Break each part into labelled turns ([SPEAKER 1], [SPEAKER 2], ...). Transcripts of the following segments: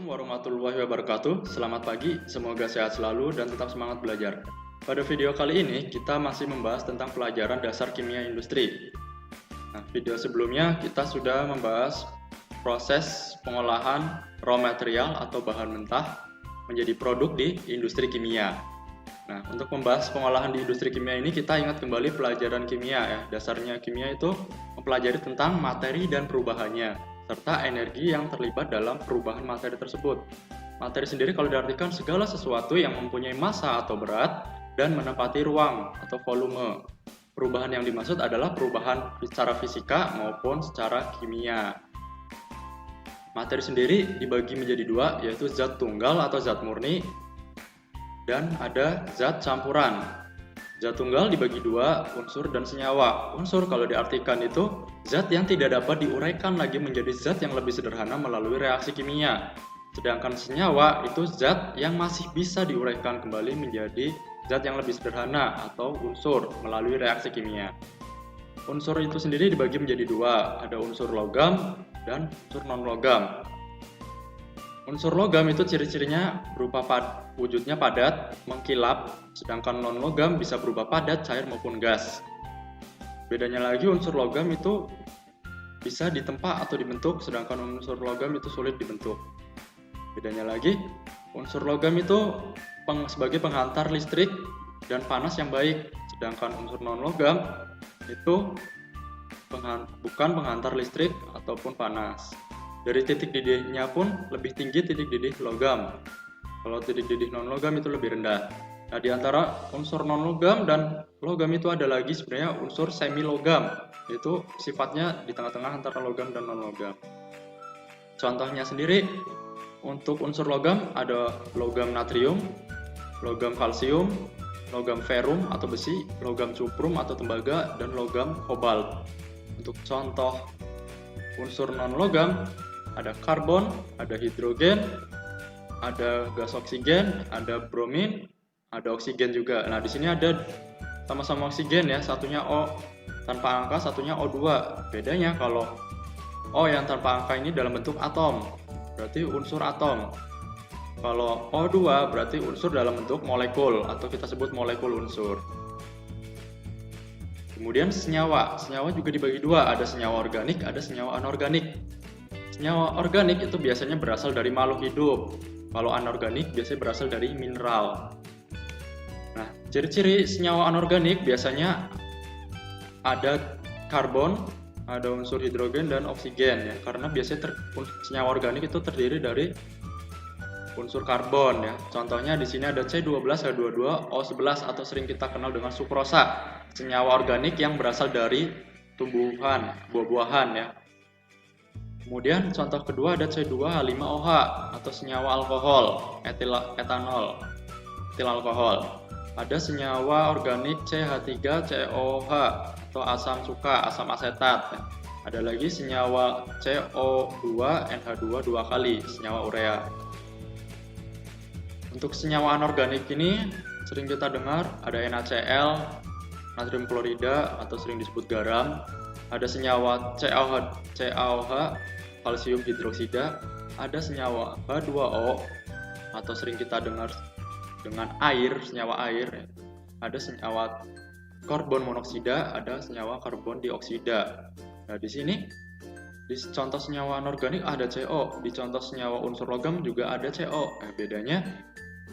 [SPEAKER 1] Assalamualaikum warahmatullahi wabarakatuh. Selamat pagi, semoga sehat selalu dan tetap semangat belajar. Pada video kali ini, kita masih membahas tentang pelajaran dasar kimia industri. Nah, video sebelumnya kita sudah membahas proses pengolahan raw material atau bahan mentah menjadi produk di industri kimia. Nah, untuk membahas pengolahan di industri kimia ini, kita ingat kembali pelajaran kimia ya. Dasarnya kimia itu mempelajari tentang materi dan perubahannya, serta energi yang terlibat dalam perubahan materi tersebut. Materi sendiri kalau diartikan segala sesuatu yang mempunyai massa atau berat dan menempati ruang atau volume. Perubahan yang dimaksud adalah perubahan secara fisika maupun secara kimia. Materi sendiri dibagi menjadi dua, yaitu zat tunggal atau zat murni, dan ada zat campuran. Zat tunggal dibagi dua, unsur dan senyawa. Unsur kalau diartikan itu zat yang tidak dapat diuraikan lagi menjadi zat yang lebih sederhana melalui reaksi kimia. Sedangkan senyawa itu zat yang masih bisa diuraikan kembali menjadi zat yang lebih sederhana atau unsur melalui reaksi kimia. Unsur itu sendiri dibagi menjadi dua, ada unsur logam dan unsur non-logam. Unsur logam itu ciri-cirinya berupa wujudnya padat, mengkilap, sedangkan non-logam bisa berupa padat, cair maupun gas. Bedanya lagi unsur logam itu bisa ditempa atau dibentuk, sedangkan unsur logam itu sulit dibentuk. Bedanya lagi, unsur logam itu sebagai penghantar listrik dan panas yang baik, sedangkan unsur non-logam itu bukan penghantar listrik ataupun panas. Dari titik didihnya pun lebih tinggi titik didih logam. Kalau titik didih non-logam itu lebih rendah. Nah, di antara unsur non-logam dan logam itu ada lagi sebenarnya unsur semi-logam. Itu sifatnya di tengah-tengah antara logam dan non-logam. Contohnya sendiri, untuk unsur logam ada logam natrium, logam kalsium, logam ferum atau besi, logam cuprum atau tembaga, dan logam kobalt. Untuk contoh unsur non-logam, ada karbon, ada hidrogen, ada gas oksigen, ada bromin, ada oksigen juga. Nah, di sini ada sama-sama oksigen ya, satunya O tanpa angka, satunya O2. Bedanya kalau O yang tanpa angka ini dalam bentuk atom, berarti unsur atom. Kalau O2 berarti unsur dalam bentuk molekul atau kita sebut molekul unsur. Kemudian senyawa. Senyawa juga dibagi dua, ada senyawa organik, ada senyawa anorganik. Senyawa organik itu biasanya berasal dari makhluk hidup. Kalau anorganik biasanya berasal dari mineral. Nah, ciri-ciri senyawa anorganik biasanya ada karbon, ada unsur hidrogen dan oksigen ya. Karena biasanya senyawa organik itu terdiri dari unsur karbon ya. Contohnya di sini ada C12, H22, O11 atau sering kita kenal dengan sukrosa. Senyawa organik yang berasal dari tumbuhan, buah-buahan ya. Kemudian contoh kedua ada C2H5OH atau senyawa alkohol, etanol, etil alkohol. Ada senyawa organik CH3COH atau asam cuka, asam asetat. Ada lagi senyawa CO2NH2 dua kali, senyawa urea. Untuk senyawa anorganik ini sering kita dengar ada NaCl, natrium klorida atau sering disebut garam. Ada senyawa CaOH, kalsium hidroksida, ada senyawa H2O atau sering kita dengar dengan air, senyawa air. Ada senyawa karbon monoksida, ada senyawa karbon dioksida. Nah, di sini di contoh senyawa anorganik ada CO, di contoh senyawa unsur logam juga ada CO. Nah, bedanya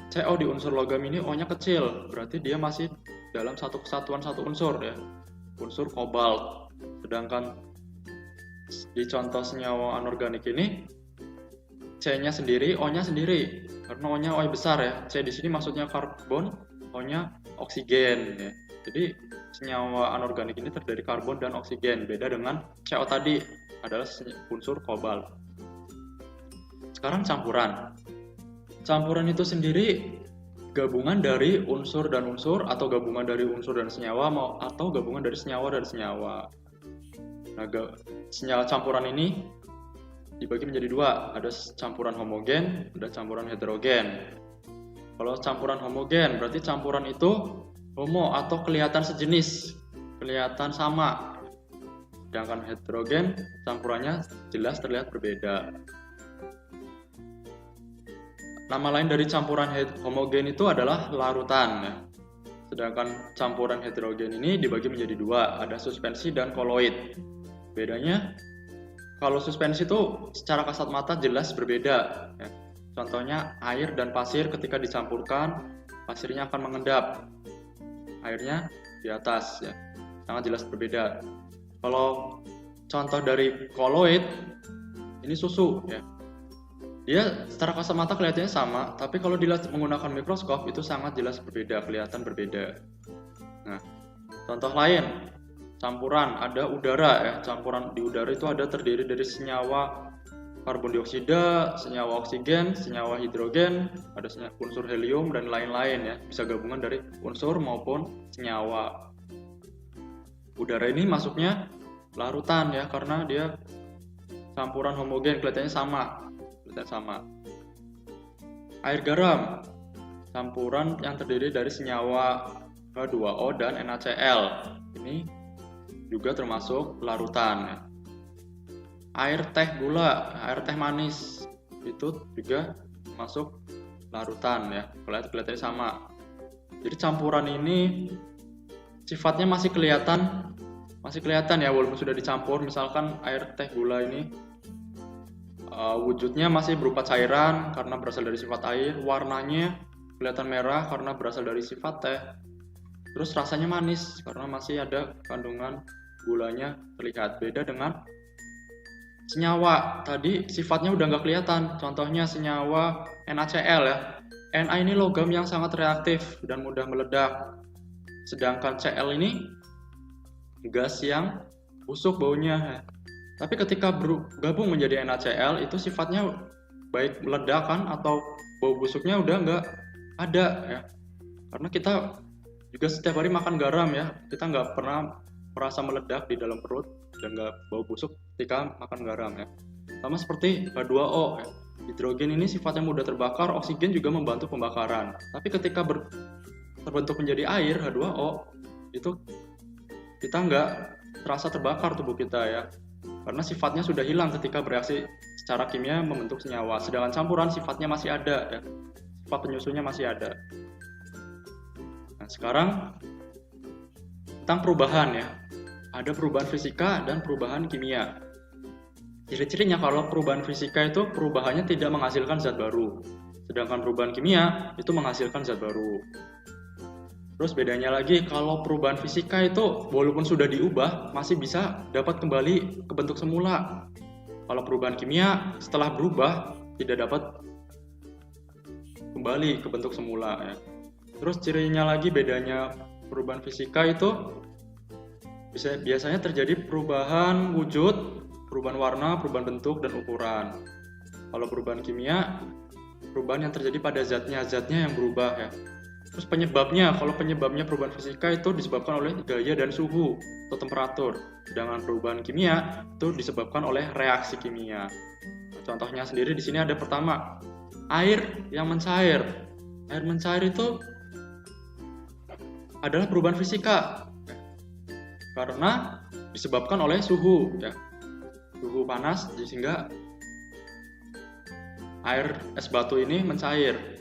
[SPEAKER 1] CO di unsur logam ini O-nya kecil, berarti dia masih dalam satu kesatuan satu unsur ya, unsur kobalt. Sedangkan di contoh senyawa anorganik ini C-nya sendiri, O-nya sendiri. Karena O-nya O besar ya. C di sini maksudnya karbon, O-nya oksigen ya. Jadi senyawa anorganik ini terdiri dari karbon dan oksigen. Beda dengan CO tadi adalah unsur kobalt. Sekarang campuran. Campuran itu sendiri gabungan dari unsur dan unsur atau gabungan dari unsur dan senyawa atau gabungan dari senyawa dan senyawa. Nah, senyawa campuran ini dibagi menjadi dua, ada campuran homogen, ada campuran heterogen. Kalau campuran homogen berarti campuran itu homo atau kelihatan sejenis, kelihatan sama. Sedangkan heterogen campurannya jelas terlihat berbeda. Nama lain dari campuran homogen itu adalah larutan ya. Sedangkan campuran heterogen ini dibagi menjadi dua, ada suspensi dan koloid. Bedanya, kalau suspensi itu secara kasat mata jelas berbeda ya. Contohnya air dan pasir ketika dicampurkan, pasirnya akan mengendap, airnya di atas ya, sangat jelas berbeda. Kalau contoh dari koloid, ini susu ya, dia secara kasat mata kelihatannya sama, tapi kalau dilihat menggunakan mikroskop itu sangat jelas berbeda, kelihatan berbeda. Nah, contoh lain, campuran, ada udara ya, campuran di udara itu ada terdiri dari senyawa karbon dioksida, senyawa oksigen, senyawa hidrogen, ada unsur helium dan lain-lain ya, bisa gabungan dari unsur maupun senyawa. Udara ini masuknya larutan ya, karena dia campuran homogen, kelihatannya sama. Air garam, campuran yang terdiri dari senyawa H2O dan NaCl. Ini juga termasuk larutan ya. Air teh gula, air teh manis itu juga masuk larutan ya, kelihatannya sama. Jadi campuran ini sifatnya masih kelihatan ya, walaupun sudah dicampur. Misalkan air teh gula ini wujudnya masih berupa cairan karena berasal dari sifat air, warnanya kelihatan merah karena berasal dari sifat teh, terus rasanya manis karena masih ada kandungan gulanya terlihat. Beda dengan senyawa tadi, sifatnya udah nggak kelihatan. Contohnya senyawa NaCl ya. Na ini logam yang sangat reaktif dan mudah meledak, sedangkan Cl ini gas yang busuk baunya ya. Tapi ketika bergabung menjadi NaCl itu sifatnya baik meledakan atau bau busuknya udah nggak ada ya. Karena kita juga setiap hari makan garam ya, kita nggak pernah merasa meledak di dalam perut dan nggak bau busuk ketika makan garam ya. Sama seperti H2O ya. Hidrogen ini sifatnya mudah terbakar, oksigen juga membantu pembakaran. Tapi ketika terbentuk menjadi air H2O itu kita nggak terasa terbakar tubuh kita ya, karena sifatnya sudah hilang ketika bereaksi secara kimia membentuk senyawa. Sedangkan campuran sifatnya masih ada ya, sifat penyusunnya masih ada. Nah, sekarang tentang perubahan ya, ada perubahan fisika dan perubahan kimia. Ciri-cirinya kalau perubahan fisika itu perubahannya tidak menghasilkan zat baru, sedangkan perubahan kimia itu menghasilkan zat baru. Terus bedanya lagi, kalau perubahan fisika itu walaupun sudah diubah masih bisa dapat kembali ke bentuk semula. Kalau perubahan kimia setelah berubah tidak dapat kembali ke bentuk semula ya. Terus cirinya lagi, bedanya perubahan fisika itu biasanya terjadi perubahan wujud, perubahan warna, perubahan bentuk dan ukuran. Kalau perubahan kimia, perubahan yang terjadi pada zatnya yang berubah ya. Terus penyebabnya, kalau penyebabnya perubahan fisika itu disebabkan oleh gaya dan suhu atau temperatur. Sedangkan perubahan kimia itu disebabkan oleh reaksi kimia. Contohnya sendiri di sini ada pertama, air yang mencair. Air mencair itu adalah perubahan fisika karena disebabkan oleh suhu ya. Suhu panas sehingga air es batu ini mencair.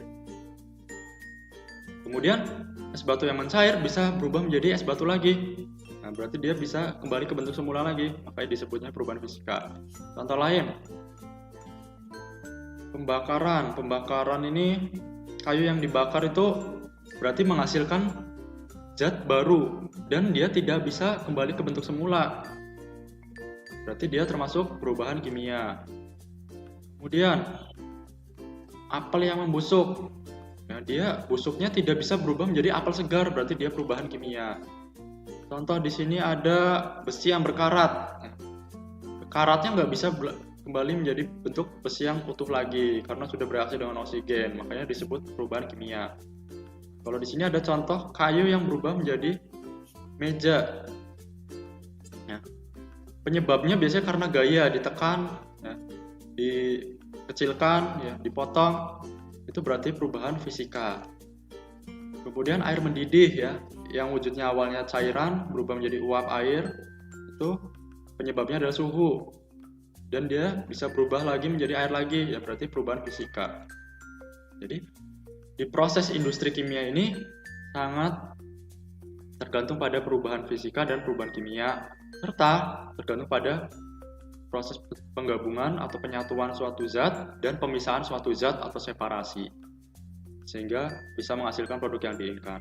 [SPEAKER 1] Kemudian es batu yang mencair bisa berubah menjadi es batu lagi. Nah, berarti dia bisa kembali ke bentuk semula lagi, makanya disebutnya perubahan fisika. Contoh lain, pembakaran. Pembakaran ini kayu yang dibakar itu berarti menghasilkan zat baru dan dia tidak bisa kembali ke bentuk semula. Berarti dia termasuk perubahan kimia. Kemudian apel yang membusuk. Nah, dia busuknya tidak bisa berubah menjadi apel segar, berarti dia perubahan kimia. Contoh di sini ada besi yang berkarat. Karatnya nggak bisa kembali menjadi bentuk besi yang utuh lagi karena sudah bereaksi dengan oksigen, makanya disebut perubahan kimia. Kalau di sini ada contoh kayu yang berubah menjadi meja. Ya. Penyebabnya biasanya karena gaya, ditekan, ya, dikecilkan, ya, dipotong. Itu berarti perubahan fisika. Kemudian air mendidih ya, yang wujudnya awalnya cairan berubah menjadi uap air, itu penyebabnya adalah suhu. Dan dia bisa berubah lagi menjadi air lagi, ya berarti perubahan fisika. Jadi di proses industri kimia ini sangat tergantung pada perubahan fisika dan perubahan kimia, serta tergantung pada proses penggabungan atau penyatuan suatu zat dan pemisahan suatu zat atau separasi, sehingga bisa menghasilkan produk yang diinginkan.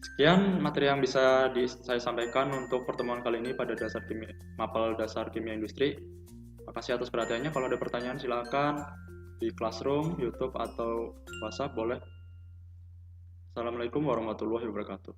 [SPEAKER 1] Sekian materi yang bisa saya sampaikan untuk pertemuan kali ini pada mapel dasar kimia industri. Makasih atas perhatiannya. Kalau ada pertanyaan silakan di Classroom, YouTube, atau WhatsApp boleh. Assalamualaikum warahmatullahi wabarakatuh.